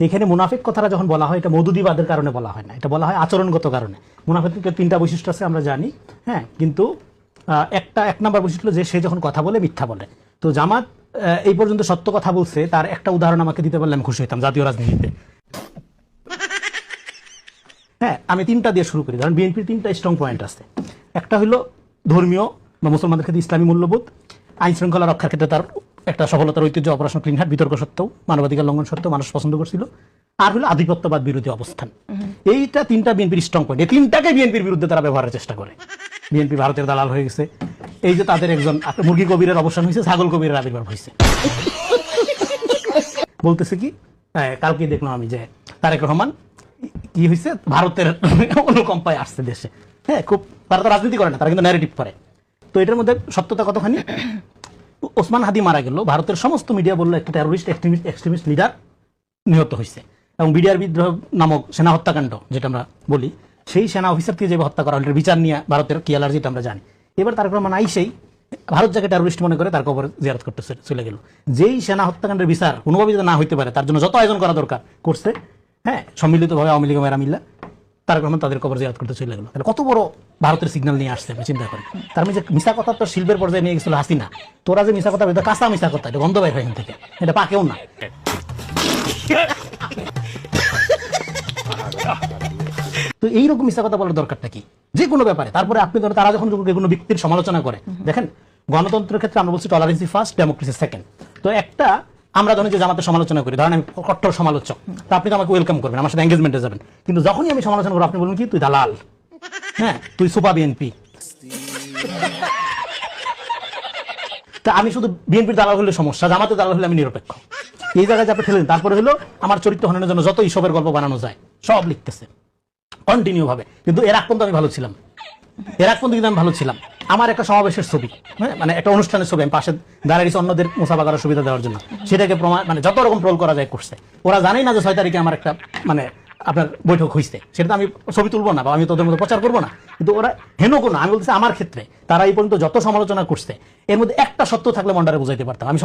এখানে মুনাফিক কথাটা যখন বলা হয় এটা মওদুদিবাদের কারণে বলা হয় না, এটা বলা হয় আচরণগত কারণে। মুনাফিকের 3টা বৈশিষ্ট্য আছে আমরা জানি, হ্যাঁ, কিন্তু এক নাম্বার বৈশিষ্ট্য যে সে যখন কথা বলে মিথ্যা বলে। তো জামাত এই পর্যন্ত সত্য কথা বলছে, তার একটা উদাহরণ আমাকে দিতে পারলে আমি খুশি হইতাম জাতীয় রাজনীতিতে। হ্যাঁ, আমি 3টা দিয়ে শুরু করি, কারণ বিএনপির 3টা স্ট্রং পয়েন্ট আছে। একটা হলো ধর্মীয় বা মুসলমানদের ক্ষেত্রে ইসলামী মূল্যবোধ, আইন শৃঙ্খলা রক্ষার ক্ষেত্রে তার একটা সফলতার ঐতিহ্য, অপারেশন ক্লিন হার্ট, বিতর্ক সত্ত্বেও মানবাধিকার লঙ্ঘন সত্ত্বেও মানুষ পছন্দ করছিল। আর হলো আধিপত্যবাদ বিরোধী অবস্থান। এইটা 3টা বিএনপির স্ট্রং পয়েন্ট। এই 3টাকে বিএনপির বিরুদ্ধে তারা ব্যবহারের চেষ্টা করে। বিএনপি ভারতের দালাল হয়ে গেছে, এই যে তাদের একজন মুরগি কবিরের অবসান হয়েছে, ছাগল কবিরের আবির্ভাব হয়েছে। বলতেছে কি, কালকে দেখলাম আমি যে তারেক রহমান কি হয়েছে, ভারতের অনুকম্পায় আসছে দেশে। হ্যাঁ, খুব, তারা তো রাজনীতি করে না, তারা কিন্তু ন্যারেটিভ করে। তো এটার মধ্যে সত্যতা কতখানি? ওসমান হাদি মারা গেল, ভারতের সমস্ত মিডিয়া বললো একটা টেরোরিস্ট এক্সট্রিমিস্ট লিডার নিহত হয়েছে, এবং বিডিআর বিদ্রোহ নামক সেনা হত্যাকাণ্ড যেটা আমরা বলি, সেই সেনা অফিসারকে যে হত্যা করা হল, বিচার নিয়ে ভারতের কি অ্যালার্জিটা আমরা জানি। এবার তারেক রহমান আইসেই ভারত যাকে টেরোরিস্ট মনে করে তার কবর জিয়ারত করতে চলে গেল। যেই সেনা হত্যাকাণ্ডের বিচার কোনোভাবে যদি না হইতে পারে, তার জন্য যত আয়োজন করা দরকার করছে, হ্যাঁ, সম্মিলিতভাবে আওয়ামী লীগ মেরা মিল্লা, তারেক রহমান তাদের কবর জিয়ারত করতে চলে গেল। তাহলে কত বড় ভারতের সিগন্যাল নিয়ে আসছে আপনি চিন্তা করেন। তার মানে যে মিশা কথা তো শিল্পের পর্যায়ে নিয়ে গেছিল হাসিনা, তোরা যে মিশা কথা, এটা কাঁচা মিশা কথা, এটা গন্ধ বাইর হয় এখান থেকে, এটা পাকেও না। তো এইরকম মিশা কথা বলার দরকারটা কি যে কোনো ব্যাপারে? তারপরে আপনি ধরেন তারা যখন কোনো ব্যক্তির সমালোচনা করে, দেখেন গণতন্ত্রের ক্ষেত্রে আমরা বলছি টলারেন্সি ফার্স্ট, ডেমোক্রেসি সেকেন্ড। তো একটা আমরা ধরেন যে জামাতের সমালোচনা করি, ধরেন আমি কট্টর সমালোচক, তো আপনি তো আমাকে ওয়েলকাম করবেন, আমার সাথে এঙ্গেজমেন্টে যাবেন। কিন্তু যখনই আমি সমালোচনা করবো আপনি বলবেন কি, তুই দালাল, হ্যাঁ, তুই সুপা বিএনপি। তা আমি শুধু বিএনপির দালাল হলে সমস্যা, জামাতের দালাল হলে আমি নিরপেক্ষ। এই জায়গায় আপনি ঠেলেন। তারপরে হলো আমার চরিত্র হননের জন্য যত ইসবের গল্প বানানো যায় সব লিখতেছে কন্টিনিউ ভাবে। কিন্তু এর আগ পর্যন্ত আমি ভালো ছিলাম, আমার একটা সমাবেশের ছবি, হ্যাঁ, মানে একটা অনুষ্ঠানের ছবি, আমি পাশে দাঁড়িয়েছি অন্যদের মুসাফা করার সুবিধা দেওয়ার জন্য, সেটাকে প্রমাণ, মানে যত রকম ট্রোল করা যায় করছে। ওরা জানেই না যে 6 তারিখে আমার একটা মানে আপনার বৈঠক হয়েছে, সেটা আমি ছবি তুলবো না বা আমি তোদের মধ্যে প্রচার করবো না। কিন্তু ওরা হেন কোনো, আমি বলতেছি আমার ক্ষেত্রে তারা এই পর্যন্ত যত সমালোচনা করছে, এর মধ্যে একটা সত্য থাকলে মন্ডারে বুঝাইতে পারতাম আমি।